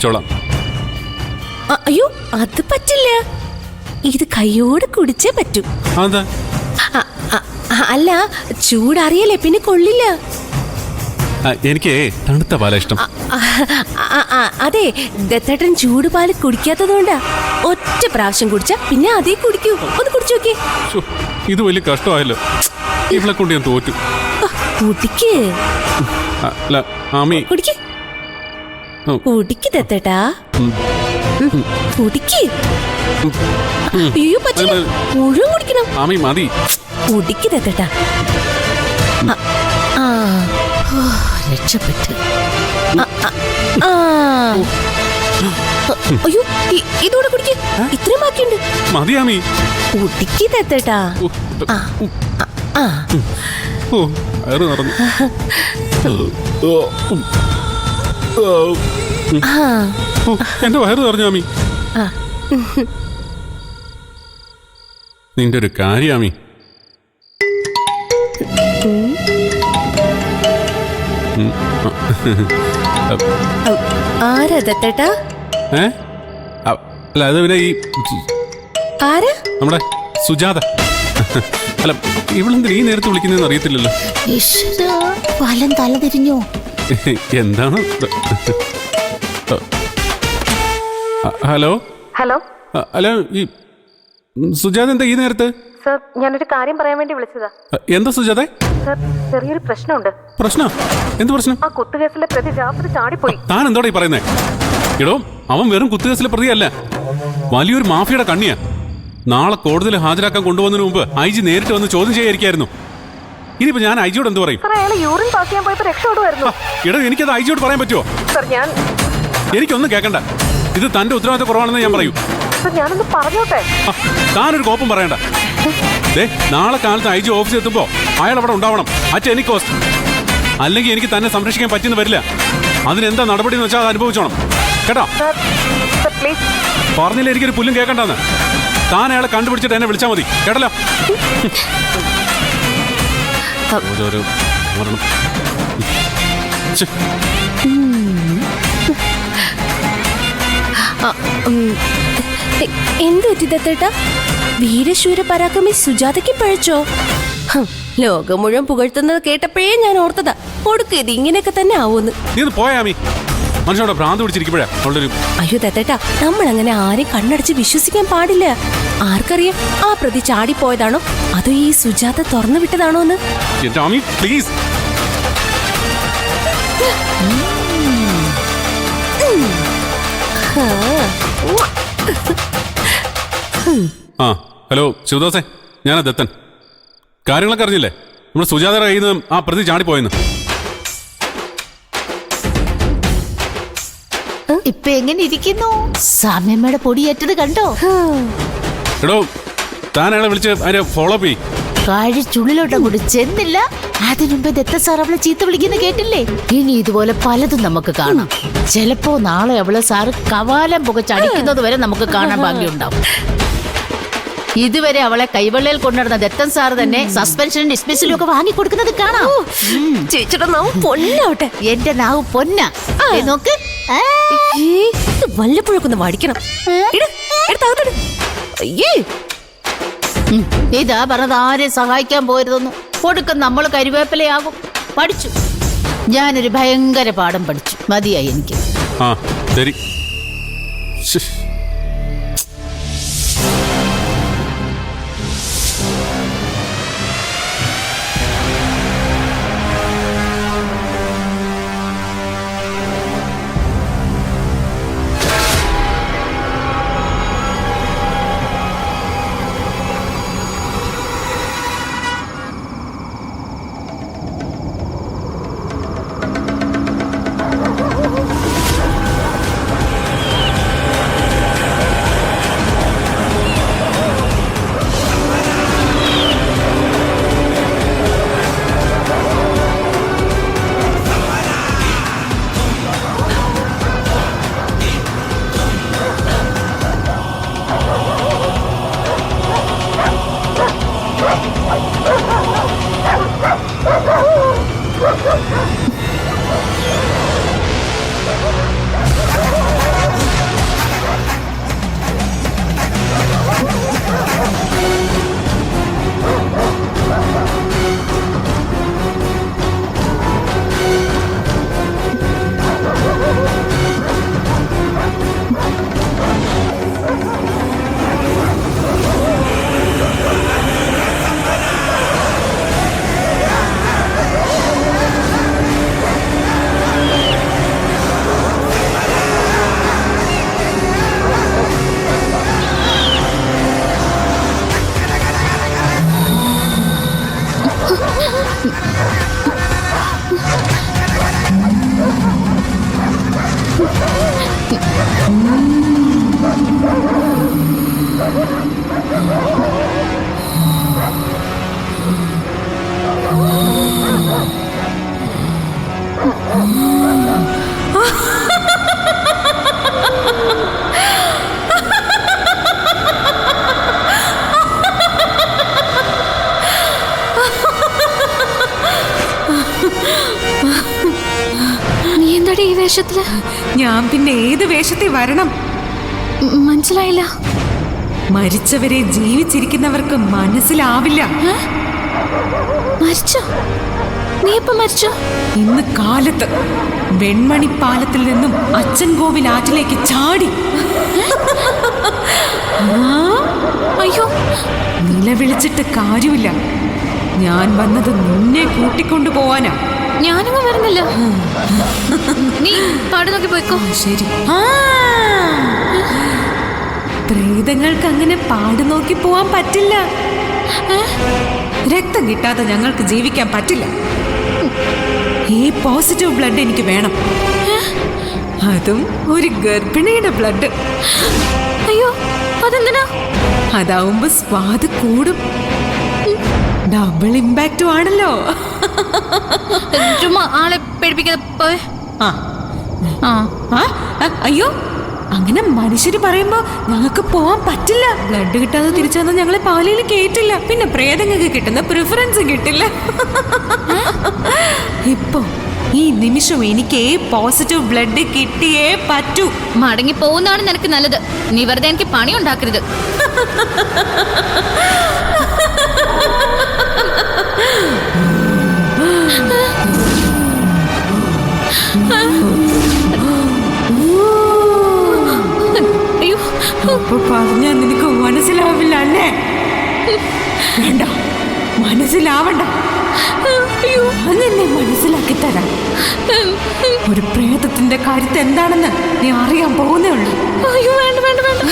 ചോളാം. അയ്യോ അത് പറ്റില്ല, ഇത് കൈയോട് കുടിച്ചേ പറ്റൂ. അതെന്താ? അല്ല, ചൂടറിയല്ലേ പിന്നെ കൊള്ളില്ല. എനിക്ക് തണുത്ത പാലാ ഇഷ്ടം. അതെ, ദത്തേട്ടൻ ചൂടുപാല് കുടിക്കാത്തതുകൊണ്ടാ. ഒറ്റ പ്രാവശ്യം കുടിച്ചാ പിന്നെ അതേ കുടിക്കൂ. ഒന്ന് കുടിച്ചു നോക്കി. ഇത് വലിയ കഷ്ടമായല്ലോ, ഇവളെ കൊണ്ട് ഞാൻ തോറ്റു. കുടിക്ക്. അല്ല ആമി, കുടിക്ക് കുടിക്ക് ദത്തേട്ടാ, കുടിക്ക്. അയ്യോ പറ്റില്ല, മുഴുവൻ കുടിക്കണം. ആമി മതി. കുടിക്ക് ദത്തേട്ടാ. രക്ഷപ്പെട്ടു. അയ്യോ ഇതോടെ കുടിക്ക്, ഇത്രയും ബാക്കിയുണ്ട്. മതി ആമി, കുടിക്ക് ദത്തേട്ടാ. വയറ് നിറഞ്ഞു. എന്റെ വയറ് നിറഞ്ഞു ആമി. നിന്റെ ഒരു കാര്യാമി, ആരാ ദത്തേട്ടാ? അല്ല അത് പിന്നെ ഈ ആരാ? നമ്മുടെ സുജാത. അല്ല ഇവളെന്തിനാ ഈ നേരത്തെ വിളിക്കുന്നതെന്ന് അറിയത്തില്ലല്ലോ. വലം തല തിരിഞ്ഞോ? എന്താണ്? ഹലോ ഹലോ ഹലോ, ഈ സുജാത എന്താ ഈ നേരത്ത്? സർ, ഞാനൊരു കാര്യം പറയാൻ വേണ്ടി വിളിച്ചതാ. എന്താ സുജാത? സർ, ചെറിയൊരു പ്രശ്നമുണ്ട്. പ്രശ്നം? എന്ത് പ്രശ്നം? ആ കുത്തുകേസിലെ പ്രതി ജാഫർ ചാടിപ്പോയി. താൻ എന്തോടാ ഈ പറയുന്നേ? എടോ, അവൻ വെറും കുത്തുകേസിലെ പ്രതിയല്ല, വലിയൊരു മാഫിയുടെ കണ്ണിയാ. നാളെ കോടതിയിൽ ഹാജരാക്കാൻ കൊണ്ടുപോകുന്നതിന് മുമ്പ് IG നേരിട്ട് വന്ന് ചോദ്യം ചെയ്യായിരിക്കായിരുന്നു. ഇനിയിപ്പോ ഞാൻ IG യോട് എന്ത് പറയും? സർ, അയാൾ യൂറിൻ പാസ് ചെയ്യാൻ പോയപ്പോ രക്ഷപ്പെടുമായിരുന്നു. എടോ, എനിക്കത് IG യോട് പറയാൻ പറ്റുമോ? സർ, എനിക്കൊന്നും കേൾക്കണ്ട. ഇത് തന്റെ ഉത്തരവാദിത്ത കുറവാണെന്ന് ഞാൻ പറയൂ. സർ, ഞാനൊന്ന് പറഞ്ഞോട്ടെ. താനൊരു കോപ്പം പറയണ്ട. നാളെ കാലത്ത് IG ഓഫീസിൽ എത്തുമ്പോ അയാൾ അവിടെ ഉണ്ടാവണം, അറ്റ് എനി കോസ്റ്റ്. അല്ലെങ്കിൽ എനിക്ക് തന്നെ സംരക്ഷിക്കാൻ പറ്റുന്ന വരില്ല. അതിനെന്താ നടപടി എന്ന് വെച്ചാൽ അത് അനുഭവിച്ചോണം കേട്ടോ. പറഞ്ഞില്ല എനിക്കൊരു പുല്ലും കേൾക്കണ്ടെന്ന്. താൻ അയാളെ കണ്ടുപിടിച്ചിട്ട് എന്നെ വിളിച്ചാൽ മതി കേട്ടല്ലോ. എന്ത് പറ്റി ദത്തേട്ടാ? വീരശൂര പരാക്രമി സുജാതയ്ക്ക് പഴച്ചോ? ലോകം മുഴുവൻ പുകഴ്ത്തുന്നത് കേട്ടപ്പോഴേ ഞാൻ ഓർത്തതാ, കൊടുക്ക് ഇത് ഇങ്ങനെയൊക്കെ തന്നെ ആവൂന്ന്. നീ പോയാമി, മനുഷ്യനോട് ഭ്രാന്ത് പിടിച്ചിരിക്കുമ്പോഴാ അവളൊരു. അയ്യോ ദത്തേട്ടാ, നമ്മൾ അങ്ങനെ ആരെയും കണ്ണടച്ച് വിശ്വസിക്കാൻ പാടില്ല. ആർക്കറിയാം ആ പ്രതി ചാടിപ്പോയതാണോ അതോ ഈ സുജാത തുറന്നു വിട്ടതാണോ എന്ന്. പ്ലീസ്. ആ ഹലോ ശിവദാസേ, ഞാനാ ദത്തൻ. കാര്യങ്ങളൊക്കെ അറിഞ്ഞില്ലേ? നമ്മുടെ സുജാതയുടെ കയ്യിൽ നിന്ന് ആ പ്രതി ചാടിപ്പോയെന്ന്. ഇപ്പൊ എങ്ങനെ ഇരിക്കുന്നു? സാമ്യമ്മയുടെ പൊടിയേറ്റത് കണ്ടോ? എടോ, താൻ അയാളെ വിളിച്ച് അതിനെ ഫോളോ അപ്പ് ചെയ്യ്. കാഴിച്ചുള്ളിലോട്ടങ്ങോട്ട് ചെന്നില്ല. അതിനുമ്പ് ദത്ത സാർ അവളെ ചീത്ത വിളിക്കുന്ന കേട്ടില്ലേ? ഇനി ഇതുപോലെ പലതും നമുക്ക് കാണാം. ചിലപ്പോ നാളെ അവളെ സാറ് കവാലം പുകച്ചടിക്കുന്നത് വരെ നമുക്ക് കാണാൻ ഭാഗ്യമുണ്ടാവും. ഇതുവരെ അവളെ കൈവെള്ളയിൽ കൊണ്ടുവരുന്ന ദത്തൻ സാർ തന്നെ സസ്പെൻഷനും ഡിസ്മിസലും ഒക്കെ വാങ്ങിക്കൊടുക്കുന്നത് കാണാം. ചേച്ചിയുടെ നാവ് പൊന്നാവട്ടെ. എന്റെ നാവ് പൊന്ന നോക്ക്. വല്ലപ്പോഴൊക്കെ ഒന്ന് വടിക്കണം. ഇതാ പറഞ്ഞത്, ആരെയും സഹായിക്കാൻ പോരുതെന്നു. കൊടുക്കും നമ്മൾ കരിവേപ്പിലയാകും. പഠിച്ചു, ഞാനൊരു ഭയങ്കര പാഠം പഠിച്ചു. മതിയായി എനിക്ക്. ആ ശരി. ഞാൻ പിന്നെ ഏത് വേഷത്തിൽ വരണം? മനസ്സിലായില്ല. മരിച്ചവരെ ജീവിച്ചിരിക്കുന്നവർക്ക് മനസ്സിലാവില്ല. മരിച്ചോ? നീ എപ്പോ മരിച്ചോ? ഇന്ന് കാലത്ത് വെൺമണിപ്പാലത്തിൽ നിന്നും അച്ഛൻ കോവിൽ ആറ്റിലേക്ക് ചാടി. അയ്യോ, നിലവിളിച്ചിട്ട് കാര്യമില്ല. ഞാൻ വന്നത് നിന്നെ കൂട്ടിക്കൊണ്ടു പോവാനാ. ഞാനങ്ങ് വരുന്നില്ല. നീ പാട് നോക്കി പോയിക്കോ. ശരി. പ്രേതങ്ങൾക്ക് അങ്ങനെ പാട് നോക്കി പോവാൻ പറ്റില്ല. രക്തം കിട്ടാതെ ഞങ്ങൾക്ക് ജീവിക്കാൻ പറ്റില്ല. ഈ പോസിറ്റീവ് ബ്ലഡ് എനിക്ക് വേണം. അതും ഒരു ഗർഭിണിയുടെ ബ്ലഡ്. അയ്യോ, അതെന്തിനാ? അതാവുമ്പോ സ്വാദ് കൂടും. ഡബിൾ ഇമ്പാക്റ്റും ആണല്ലോ. ചുമ്മാ ആളെ പേടിപ്പിക്കാതെ പോയെ. ആ ആ, ആ, അയ്യോ, അങ്ങനെ മനുഷ്യര് പറയുമ്പോ ഞങ്ങൾക്ക് പോവാൻ പറ്റില്ല. ബ്ലഡ് കിട്ടാതെ തിരിച്ചു വന്നാൽ ഞങ്ങളെ പാലയിൽ കേറ്റില്ല. പിന്നെ പ്രേതങ്ങൾക്ക് കിട്ടുന്ന പ്രിഫറൻസ് കിട്ടില്ല. ഇപ്പൊ ഈ നിമിഷം എനിക്ക് പോസിറ്റീവ് ബ്ലഡ് കിട്ടിയേ പറ്റൂ. മടങ്ങി പോകുന്നതാണ് നിനക്ക് നല്ലത്. നീ വെറുതെ എനിക്ക് പണി ഉണ്ടാക്കരുത്. അയ്യോ, അപ്പൊ പറഞ്ഞാ നിനക്ക് മനസ്സിലാവില്ല അല്ലേ? വേണ്ട, മനസ്സിലാവണ്ട. അയ്യോ, അതെന്നെ മനസ്സിലാക്കി തരാം. ഒരു പ്രേതത്തിന്റെ കാര്യത്തെ എന്താണെന്ന് നീ അറിയാൻ പോകുന്നേ ഉള്ളൂ. അയ്യോ, വേണ്ട വേണ്ട വേണ്ട.